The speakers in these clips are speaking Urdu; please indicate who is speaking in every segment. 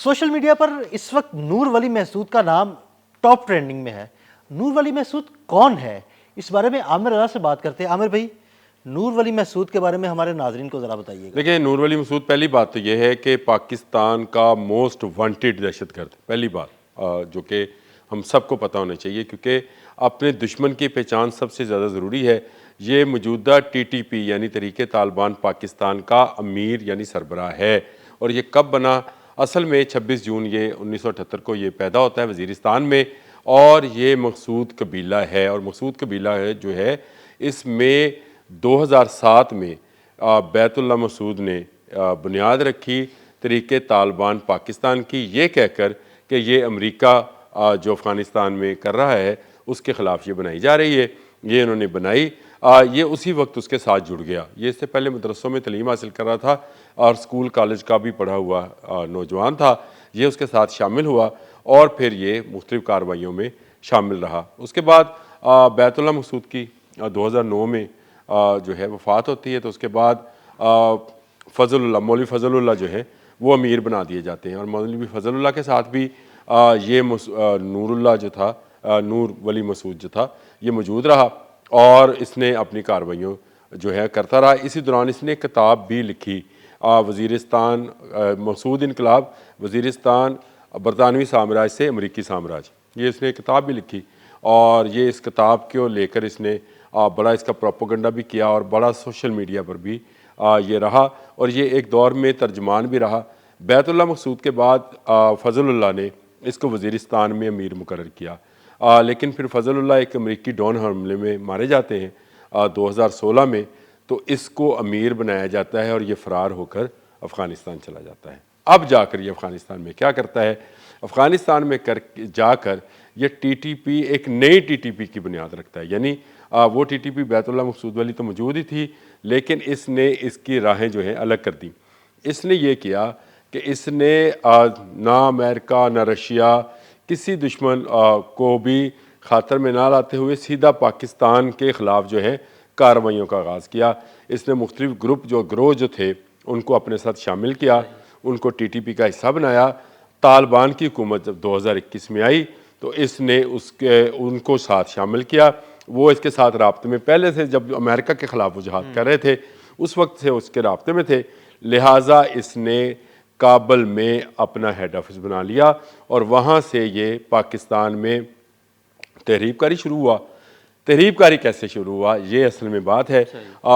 Speaker 1: سوشل میڈیا پر اس وقت نور ولی محسود کا نام ٹاپ ٹرینڈنگ میں ہے۔ نور ولی محسود کون ہے؟ اس بارے میں عامر رضا سے بات کرتے ہیں۔ عامر بھائی، نور ولی محسود کے بارے میں ہمارے ناظرین کو ذرا بتائیے گا۔
Speaker 2: دیکھیں، نور ولی محسود پہلی بات تو یہ ہے کہ پاکستان کا موسٹ وانٹیڈ دہشت گرد، پہلی بات جو کہ ہم سب کو پتہ ہونا چاہیے، کیونکہ اپنے دشمن کی پہچان سب سے زیادہ ضروری ہے۔ یہ موجودہ ٹی ٹی پی یعنی تحریک طالبان پاکستان کا امیر یعنی سربراہ ہے۔ اور یہ کب بنا؟ اصل میں 26 جون 1978 کو یہ پیدا ہوتا ہے وزیرستان میں، اور یہ مقصود قبیلہ ہے۔ اور مقصود قبیلہ ہے جو ہے، اس میں 2007 میں بیت اللہ مسعود نے بنیاد رکھی تحریک طالبان پاکستان کی، یہ کہہ کر کہ یہ امریکہ جو افغانستان میں کر رہا ہے اس کے خلاف یہ بنائی جا رہی ہے۔ یہ انہوں نے بنائی، یہ اسی وقت اس کے ساتھ جڑ گیا۔ یہ اس سے پہلے مدرسوں میں تعلیم حاصل کر رہا تھا اور اسکول کالج کا بھی پڑھا ہوا نوجوان تھا۔ یہ اس کے ساتھ شامل ہوا اور پھر یہ مختلف کارروائیوں میں شامل رہا۔ اس کے بعد بیت اللہ مسعود کی 2009 میں جو ہے وفات ہوتی ہے، تو اس کے بعد فضل اللہ، مولوی فضل اللہ جو ہے وہ امیر بنا دیے جاتے ہیں۔ اور مولوی فضل اللہ کے ساتھ بھی یہ نور اللہ جو تھا، نور ولی مسعود جو تھا، یہ موجود رہا اور اس نے اپنی کارروائیوں جو ہے کرتا رہا۔ اسی دوران اس نے کتاب بھی لکھی، وزیرستان مسعود انقلاب، وزیرستان برطانوی سامراج سے امریکی سامراج، یہ اس نے کتاب بھی لکھی۔ اور یہ اس کتاب کو لے کر اس نے بڑا اس کا پروپیگنڈا بھی کیا اور بڑا سوشل میڈیا پر بھی یہ رہا، اور یہ ایک دور میں ترجمان بھی رہا۔ بیت اللہ مسعود کے بعد فضل اللہ نے اس کو وزیرستان میں امیر مقرر کیا، لیکن پھر فضل اللہ ایک امریکی ڈرون حملے میں مارے جاتے ہیں 2016 میں، تو اس کو امیر بنایا جاتا ہے اور یہ فرار ہو کر افغانستان چلا جاتا ہے۔ اب جا کر یہ افغانستان میں کیا کرتا ہے؟ افغانستان میں جا کر یہ ٹی ٹی پی، ایک نئی ٹی ٹی پی کی بنیاد رکھتا ہے۔ یعنی وہ ٹی ٹی پی بیت اللہ مسعود والی تو موجود ہی تھی، لیکن اس نے اس کی راہیں جو ہیں الگ کر دی۔ اس نے یہ کیا کہ اس نے نہ امریکہ نہ رشیا کسی دشمن کو بھی خاطر میں نہ لاتے ہوئے سیدھا پاکستان کے خلاف جو ہے کارروائیوں کا آغاز کیا۔ اس نے مختلف گروہ جو تھے ان کو اپنے ساتھ شامل کیا، ان کو ٹی ٹی پی کا حصہ بنایا۔ طالبان کی حکومت جب 2021 میں آئی تو اس نے ان کو ساتھ شامل کیا۔ وہ اس کے ساتھ رابطے میں پہلے سے، جب امریکہ کے خلاف وہ جہاد کر رہے تھے اس وقت سے اس کے رابطے میں تھے، لہٰذا اس نے کابل میں اپنا ہیڈ آفس بنا لیا اور وہاں سے یہ پاکستان میں تحریب کاری شروع ہوا۔ تحریب کاری کیسے شروع ہوا؟ یہ اصل میں بات ہے،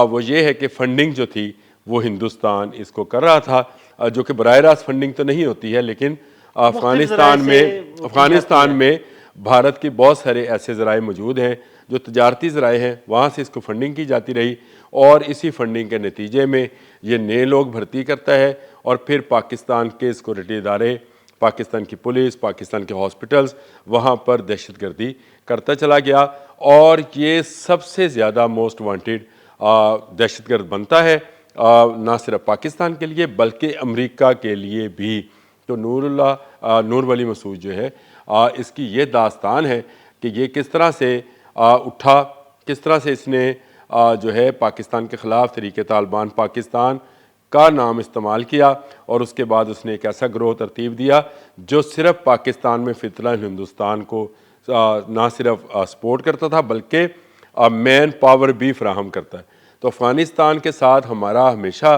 Speaker 2: وہ یہ ہے کہ فنڈنگ جو تھی وہ ہندوستان اس کو کر رہا تھا، جو کہ براہ راست فنڈنگ تو نہیں ہوتی ہے، لیکن افغانستان میں بھارت کے بہت سارے ایسے ذرائع موجود ہیں جو تجارتی ذرائع ہیں، وہاں سے اس کو فنڈنگ کی جاتی رہی، اور اسی فنڈنگ کے نتیجے میں یہ نئے لوگ بھرتی کرتا ہے، اور پھر پاکستان کے سیکورٹی ادارے، پاکستان کی پولیس، پاکستان کے ہاسپٹلز، وہاں پر دہشت گردی کرتا چلا گیا، اور یہ سب سے زیادہ موسٹ وانٹیڈ دہشت گرد بنتا ہے، نہ صرف پاکستان کے لیے بلکہ امریکہ کے لیے بھی۔ تو نور ولی مسعود جو ہے، اس کی یہ داستان ہے کہ یہ کس طرح سے اٹھا، کس طرح سے اس نے جو ہے پاکستان کے خلاف تحریک طالبان پاکستان کا نام استعمال کیا، اور اس کے بعد اس نے ایک ایسا گروہ ترتیب دیا جو صرف پاکستان میں فتنہ ہندوستان کو نہ صرف سپورٹ کرتا تھا بلکہ مین پاور بھی فراہم کرتا ہے۔ تو افغانستان کے ساتھ ہمارا ہمیشہ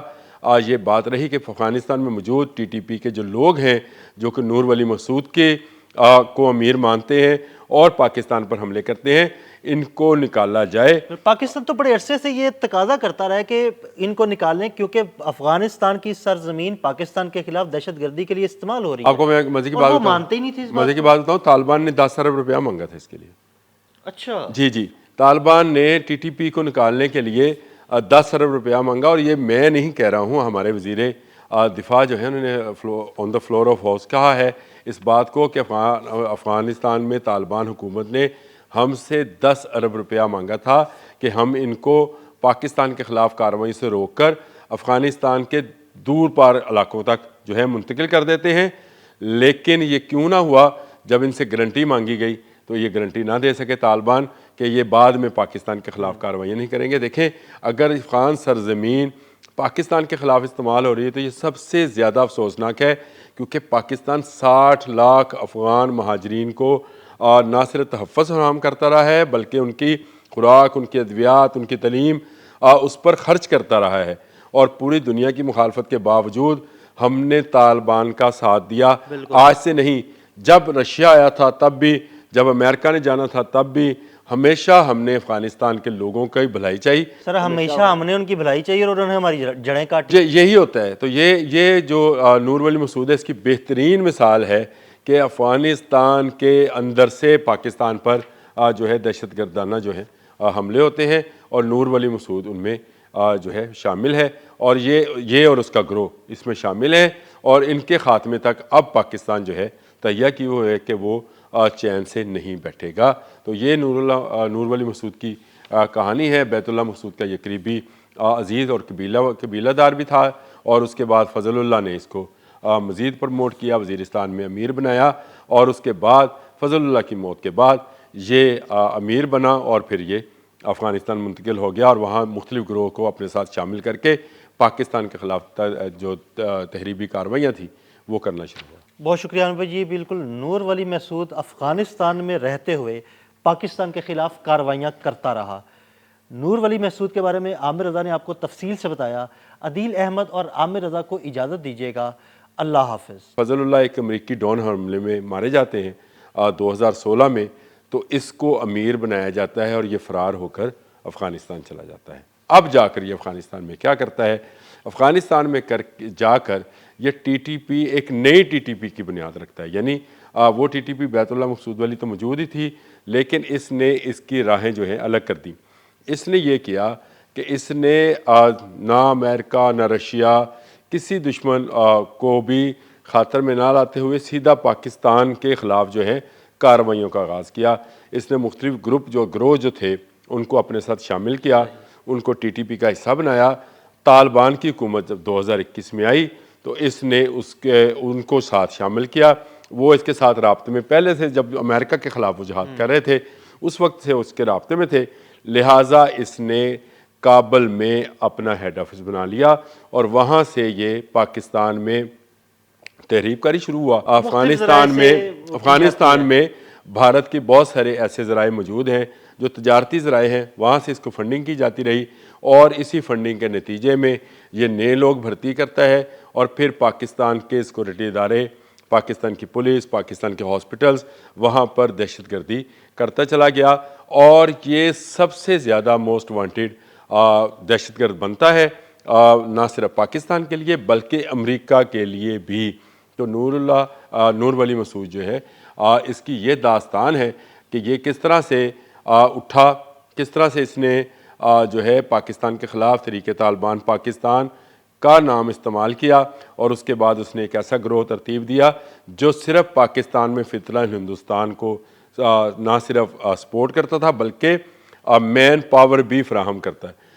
Speaker 2: یہ بات رہی کہ افغانستان میں موجود ٹی ٹی پی کے جو لوگ ہیں، جو کہ نور ولی مسعود کے کو امیر مانتے ہیں اور پاکستان پر حملے کرتے ہیں، ان کو نکالا جائے۔
Speaker 1: پاکستان تو بڑے عرصے سے یہ تقاضا کرتا رہا ہے کہ ان کو نکالیں، کیونکہ افغانستان کی سرزمین پاکستان کے خلاف دہشت گردی کے لیے استعمال ہو رہی ہے۔
Speaker 2: آپ کو میں مزے کی بات بتاؤں، طالبان نے 10 ارب روپیہ مانگا تھا اس کے لیے۔
Speaker 1: اچھا
Speaker 2: جی، طالبان نے ٹی ٹی پی کو نکالنے کے لیے 10 ارب روپیہ مانگا، اور یہ میں نہیں کہہ رہا ہوں، ہمارے وزیر دفاع جو ہے انہوں نے آن دا فلور آف ہاؤس کہا ہے اس بات کو کہ افغانستان میں طالبان حکومت نے ہم سے 10 ارب روپیہ مانگا تھا کہ ہم ان کو پاکستان کے خلاف کارروائی سے روک کر افغانستان کے دور پار علاقوں تک جو ہے منتقل کر دیتے ہیں، لیکن یہ کیوں نہ ہوا؟ جب ان سے گارنٹی مانگی گئی تو یہ گارنٹی نہ دے سکے طالبان کہ یہ بعد میں پاکستان کے خلاف کارروائیاں نہیں کریں گے۔ دیکھیں، اگر افغان سرزمین پاکستان کے خلاف استعمال ہو رہی ہے تو یہ سب سے زیادہ افسوسناک ہے، کیونکہ پاکستان 60 لاکھ افغان مہاجرین کو نہ صرف تحفظ فراہم کرتا رہا ہے بلکہ ان کی خوراک، ان کی ادویات، ان کی تعلیم اس پر خرچ کرتا رہا ہے، اور پوری دنیا کی مخالفت کے باوجود ہم نے طالبان کا ساتھ دیا۔ آج سے نہیں، جب رشیا آیا تھا تب بھی، جب امریکہ نے جانا تھا تب بھی، ہمیشہ ہم نے افغانستان کے لوگوں کی بھلائی چاہی۔
Speaker 1: سر ہمیشہ ہم نے ان کی بھلائی چاہیے اور انہوں نے ہماری جڑیں کاٹی۔
Speaker 2: یہی ہوتا ہے، تو یہ جو نور ولی مسعود ہے، اس کی بہترین مثال ہے کہ افغانستان کے اندر سے پاکستان پر جو ہے دہشت گردانہ جو ہے حملے ہوتے ہیں، اور نور ولی مسعود ان میں جو ہے شامل ہے، اور یہ اور اس کا گروہ اس میں شامل ہے، اور ان کے خاتمے تک اب پاکستان جو ہے تہیہ کی وہ ہے کہ وہ چین سے نہیں بیٹھے گا۔ تو یہ نور ولی مسعود کی کہانی ہے۔ بیت اللہ مسعود کا یہ قریبی عزیز اور قبیلہ دار بھی تھا، اور اس کے بعد فضل اللہ نے اس کو مزید پروموٹ کیا، وزیرستان میں امیر بنایا، اور اس کے بعد فضل اللہ کی موت کے بعد یہ امیر بنا، اور پھر یہ افغانستان منتقل ہو گیا، اور وہاں مختلف گروہ کو اپنے ساتھ شامل کر کے پاکستان کے خلاف جو تحریبی کارروائیاں تھیں وہ کرنا شروع ہوا۔
Speaker 1: بہت شکریہ عامر بھائی جی۔ بالکل نور ولی مسعود افغانستان میں رہتے ہوئے پاکستان کے خلاف کارروائیاں کرتا رہا۔ نور ولی مسعود کے بارے میں عامر رضا نے آپ کو تفصیل سے بتایا۔ عدیل احمد اور عامر رضا کو اجازت دیجیے گا۔ اللہ حافظ۔
Speaker 2: فضل اللہ ایک امریکی ڈون حملے میں مارے جاتے ہیں 2016 میں، تو اس کو امیر بنایا جاتا ہے اور یہ فرار ہو کر افغانستان چلا جاتا ہے۔ اب جا کر یہ افغانستان میں کیا کرتا ہے؟ افغانستان میں جا کر یہ ٹی ٹی پی، ایک نئی ٹی ٹی پی کی بنیاد رکھتا ہے، یعنی وہ ٹی ٹی پی بیت اللہ مسعود والی تو موجود ہی تھی، لیکن اس نے اس کی راہیں جو ہیں الگ کر دیں۔ اس نے یہ کیا کہ اس نے نہ امریکہ نہ رشیا کسی دشمن کو بھی خاطر میں نہ لاتے ہوئے سیدھا پاکستان کے خلاف جو ہے کارروائیوں کا آغاز کیا۔ اس نے مختلف گروہ جو تھے ان کو اپنے ساتھ شامل کیا، ان کو ٹی ٹی پی کا حصہ بنایا۔ طالبان کی حکومت جب 2021 میں آئی تو اس نے ان کو ساتھ شامل کیا۔ وہ اس کے ساتھ رابطے میں پہلے سے، جب امریکہ کے خلاف وہ جہاد کر رہے تھے اس وقت سے اس کے رابطے میں تھے، لہٰذا اس نے کابل میں اپنا ہیڈ آفس بنا لیا، اور وہاں سے یہ پاکستان میں تحریب کاری شروع ہوا۔ افغانستان میں بھارت کے بہت سارے ایسے ذرائع موجود ہیں جو تجارتی ذرائع ہیں، وہاں سے اس کو فنڈنگ کی جاتی رہی، اور اسی فنڈنگ کے نتیجے میں یہ نئے لوگ بھرتی کرتا ہے، اور پھر پاکستان کے سیکورٹی ادارے، پاکستان کی پولیس، پاکستان کے ہاسپٹلز، وہاں پر دہشت گردی کرتا چلا گیا، اور یہ سب سے زیادہ موسٹ وانٹیڈ دہشت گرد بنتا ہے، نہ صرف پاکستان کے لیے بلکہ امریکہ کے لیے بھی۔ تو نور ولی مسعود جو ہے اس کی یہ داستان ہے کہ یہ کس طرح سے اٹھا، کس طرح سے اس نے جو ہے پاکستان کے خلاف تحریک طالبان پاکستان کا نام استعمال کیا، اور اس کے بعد اس نے ایک ایسا گروہ ترتیب دیا جو صرف پاکستان میں فی الحال ہندوستان کو نہ صرف سپورٹ کرتا تھا بلکہ مین پاور بھی فراہم کرتا ہے۔